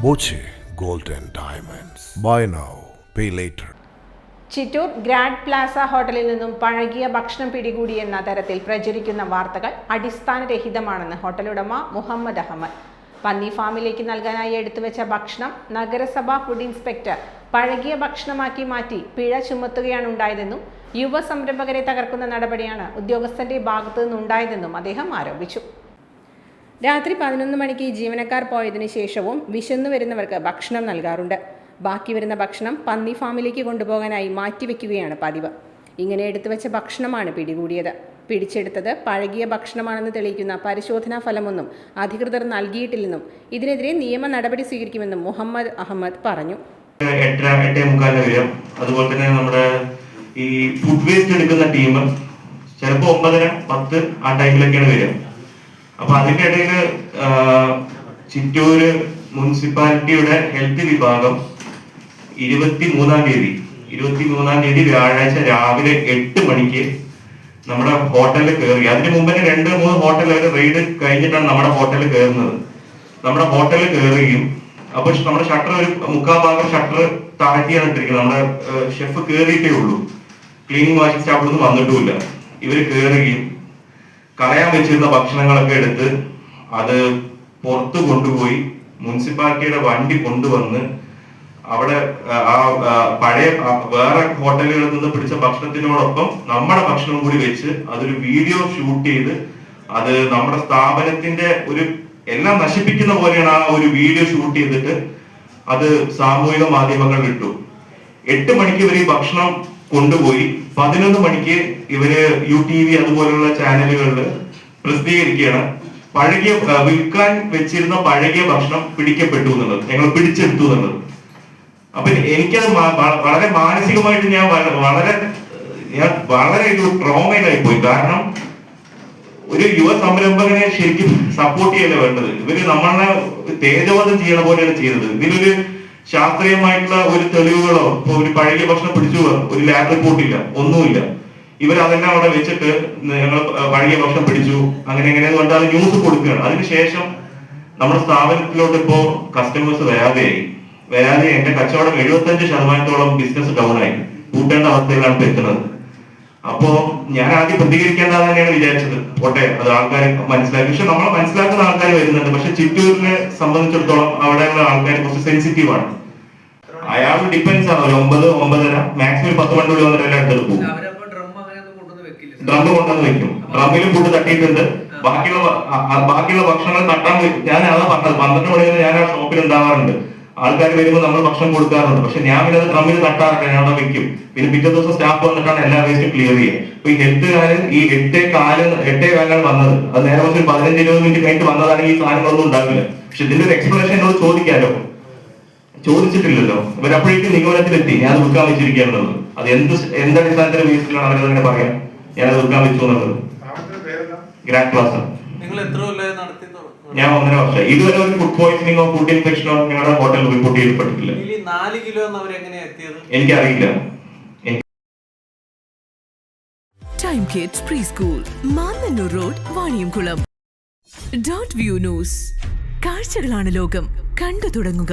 Boche Gold and Diamonds. Buy now, pay later. Chittur Grand Plaza ഹോട്ടലിൽ നിന്നും പഴകിയ ഭക്ഷണം പിടികൂടിയെന്ന തരത്തിൽ പ്രചരിക്കുന്ന വാർത്തകൾ അടിസ്ഥാനരഹിതമാണെന്ന് ഹോട്ടലുടമ മുഹമ്മദ് അഹമ്മദ്. പന്നി ഫാമിലേക്ക് നൽകാനായി എടുത്തുവെച്ച ഭക്ഷണം നഗരസഭാ ഫുഡ് ഇൻസ്പെക്ടർ പഴകിയ ഭക്ഷണമാക്കി മാറ്റി പിഴ ചുമത്തുകയാണ് ഉണ്ടായതെന്നും യുവ സംരംഭകരെ തകർക്കുന്ന നടപടിയാണ് ഉദ്യോഗസ്ഥന്റെ ഭാഗത്തു നിന്നുണ്ടായതെന്നും അദ്ദേഹം ആരോപിച്ചു. രാത്രി 11 മണിക്ക് ജീവനക്കാർ പോയതിനു ശേഷവും വിശന്നു വരുന്നവർക്ക് ഭക്ഷണം നൽകാറുണ്ട്. ബാക്കി വരുന്ന ഭക്ഷണം പന്നി ഫാമിലേക്ക് കൊണ്ടുപോകാനായി മാറ്റിവെക്കുകയാണ് പതിവ്. ഇങ്ങനെ എടുത്തുവെച്ച ഭക്ഷണമാണ് പിടികൂടിയത്. പിടിച്ചെടുത്തത് പഴകിയ ഭക്ഷണമാണെന്ന് തെളിയിക്കുന്ന പരിശോധനാ ഫലമൊന്നും അധികൃതർ നൽകിയിട്ടില്ലെന്നും ഇതിനെതിരെ നിയമ നടപടി സ്വീകരിക്കുമെന്നും മുഹമ്മദ് അഹമ്മദ് പറഞ്ഞു. 8:45 അതുപോലെ തന്നെ നമ്മുടെ ഈ ഫുഡ് വേസ്റ്റ് എടുക്കുന്ന ടീം ചിലപ്പോൾ 9:10 ആ ടൈമിലൊക്കെയാണ് വരിക. അപ്പൊ അതിന്റെ ഇടയിൽ ചിറ്റൂര് മുനിസിപ്പാലിറ്റിയുടെ ഹെൽത്ത് വിഭാഗം 23-ാം തീയതി വ്യാഴാഴ്ച രാവിലെ 8 മണിക്ക് നമ്മുടെ ഹോട്ടലിൽ കയറി. അതിന് മുമ്പേ 2-3 ഹോട്ടലുകൾ റെയ്ഡ് കഴിഞ്ഞിട്ടാണ് നമ്മുടെ ഹോട്ടലിൽ കയറുന്നത്. നമ്മുടെ ഹോട്ടലിൽ കയറുകയും അപ്പൊ നമ്മുടെ ഷട്ടർ ഒരു 3/4 ഭാഗം ഷട്ടർ താഴ്ത്തിയാണ് ഇട്ടിരിക്കുന്നത്. നമ്മുടെ ഷെഫ് കയറിയിട്ടേ ഉള്ളൂ, ക്ലീനിങ് വാഷിംഗ് സ്റ്റാഫൊന്നും വന്നിട്ടുമില്ല. ഇവര് കയറുകയും കളയാൻ വെച്ചിരുന്ന ഭക്ഷണങ്ങളൊക്കെ എടുത്ത് അത് പുറത്തു കൊണ്ടുപോയി മുനിസിപ്പാലിറ്റിയുടെ വണ്ടി കൊണ്ടുവന്ന് അവിടെ ആ പഴയ വേറെ ഹോട്ടലുകളിൽ നിന്ന് പിടിച്ച ഭക്ഷണത്തിനോടൊപ്പം നമ്മുടെ ഭക്ഷണം കൂടി വെച്ച് അതൊരു വീഡിയോ ഷൂട്ട് ചെയ്ത് അത് നമ്മുടെ സ്ഥാപനത്തിന്റെ ഒരു എല്ലാം നശിപ്പിക്കുന്ന പോലെയാണ് ആ ഒരു വീഡിയോ ഷൂട്ട് ചെയ്തിട്ട് അത് സാമൂഹിക മാധ്യമങ്ങളിൽ ഇട്ടു. 8 മണിക്ക് ഇവർ ഈ ഭക്ഷണം കൊണ്ടുപോയി 11 മണിക്ക് ഇവര് UTV അതുപോലുള്ള ചാനലുകളിൽ പ്രസിദ്ധീകരിക്കുകയാണ് പഴകിയ വിൽക്കാൻ വെച്ചിരുന്ന പഴകിയ ഭക്ഷണം പിടിക്കപ്പെട്ടു എന്നുള്ളത്, ഞങ്ങൾ പിടിച്ചെടുത്തു എന്നുള്ളത്. അപ്പൊ എനിക്കത് വളരെ മാനസികമായിട്ട് ഞാൻ വളരെ ഒരു ട്രോമയിലായി പോയി. കാരണം ഒരു യുവ സംരംഭകനെ ശരിക്കും സപ്പോർട്ട് ചെയ്യല്ലേ വേണ്ടത്. ഇവര് നമ്മളെ തേജോവധം ചെയ്യണ പോലെയാണ് ചെയ്തത്. ഇതിലൊരു ശാസ്ത്രീയമായിട്ടുള്ള ഒരു തെളിവുകളോ ഇപ്പൊ ഒരു പഴകിയ ഭക്ഷണം പിടിച്ചു ഒരു ലാബ് റിപ്പോർട്ടില്ല, ഒന്നുമില്ല. ഇവരതെല്ലാം അവിടെ വെച്ചിട്ട് ഞങ്ങൾ പഴകിയ ഭക്ഷണം പിടിച്ചു അങ്ങനെ എങ്ങനെയെന്ന് പറഞ്ഞാൽ അത് ന്യൂസ് കൊടുക്കുകയാണ്. അതിനുശേഷം നമ്മുടെ സ്ഥാപനത്തിലോട്ട് ഇപ്പോ കസ്റ്റമേഴ്സ് വരാതെ എന്റെ കച്ചവടം 75% ബിസിനസ് ഡൗൺ ആയി, കൂട്ടേണ്ട അവസ്ഥയിലാണ് ഇപ്പൊ എത്തുന്നത്. അപ്പോ ഞാൻ ആദ്യം പ്രതികരിക്കേണ്ടത് തന്നെയാണ് വിചാരിച്ചത്. പോട്ടെ, അത് ആൾക്കാർ മനസ്സിലാക്കി. പക്ഷെ നമ്മളെ മനസ്സിലാക്കുന്ന ആൾക്കാർ വരുന്നുണ്ട്. പക്ഷെ ചിറ്റൂരിനെ സംബന്ധിച്ചിടത്തോളം അവിടെയുള്ള ആൾക്കാർ കുറച്ച് സെൻസിറ്റീവ് ആണ്. അയാൾ ഡിപ്പെൻസ് ആണ്. 9-9:30 മാക്സിമം 10 മണിക്കൂർ വന്നിട്ട് എല്ലാം എടുത്തിട്ട് പോകും. ഡ്രം കൊണ്ടുവന്ന് വെക്കും. ഡ്രമ്മിലും ഫുഡ് തട്ടിയിട്ടുണ്ട്. ബാക്കിയുള്ള ഭക്ഷണങ്ങൾ തട്ടാൻ ഞാൻ അതാ പറഞ്ഞത്. 12 മണി വരെ ഞാൻ ആ ഷോപ്പിൽ ഉണ്ടാവാറുണ്ട്. ആൾക്കാർ വരുമ്പോൾ നമ്മൾ ഭക്ഷണം കൊടുക്കാറുണ്ട്. പക്ഷെ ഞാൻ പിന്നെ അത് ഡ്രമ്മിൽ തട്ടാറില്ല, ഞാൻ അവിടെ വെക്കും. പിന്നെ പിറ്റേ ദിവസം സ്റ്റാഫ് വന്നിട്ടാണ് എല്ലാ വേസ്റ്റും ക്ലിയർ ചെയ്യുക. അപ്പൊ ഈ ഹെൽത്തുകാരൻ ഈ 8:15 വന്നത്, അത് നേരെ കുറച്ച് 15-20 മിനിറ്റ് കഴിഞ്ഞിട്ട് വന്നതാണെങ്കിൽ ഈ സാധനങ്ങളൊന്നും ഉണ്ടാവില്ല. പക്ഷെ ഇതിന്റെ ഒരു എക്സ്പ്ലനേഷൻ എന്നോട് ചോദിക്കാലോ, ചോദിച്ചിട്ടില്ലല്ലോ. ഇവരപ്പോഴേക്കും നിഗമനത്തിലെത്തി ഞാൻ അത് വിൽക്കാൻ വെച്ചിരിക്കുകയാണെന്നുള്ളത്. അത് എന്തടിസ്ഥാനത്തിന്റെ ബേസിലാണ് അവരതങ്ങനെ പറയാം ഞാനത് വിൽക്കാൻ വെച്ചു എന്നുള്ളത്. ഗ്രാൻഡ് പ്ലാസ ഞാൻ 1.5 വർഷം. ഇതുവരെ ഒരു ഫുഡ് പോയിസണിങ്ങോ ഫുഡ് ഇൻഫെക്ഷനോ ഞങ്ങളുടെ ഹോട്ടലിൽ റിപ്പോർട്ട് ചെയ്യപ്പെട്ടിട്ടില്ല. എനിക്കറിയില്ല. Time kids pre school, Mannannur road, Vaniyamkulam. Dot view news. കാഴ്ചകളാണ് ലോകം, കണ്ടു തുടങ്ങുക.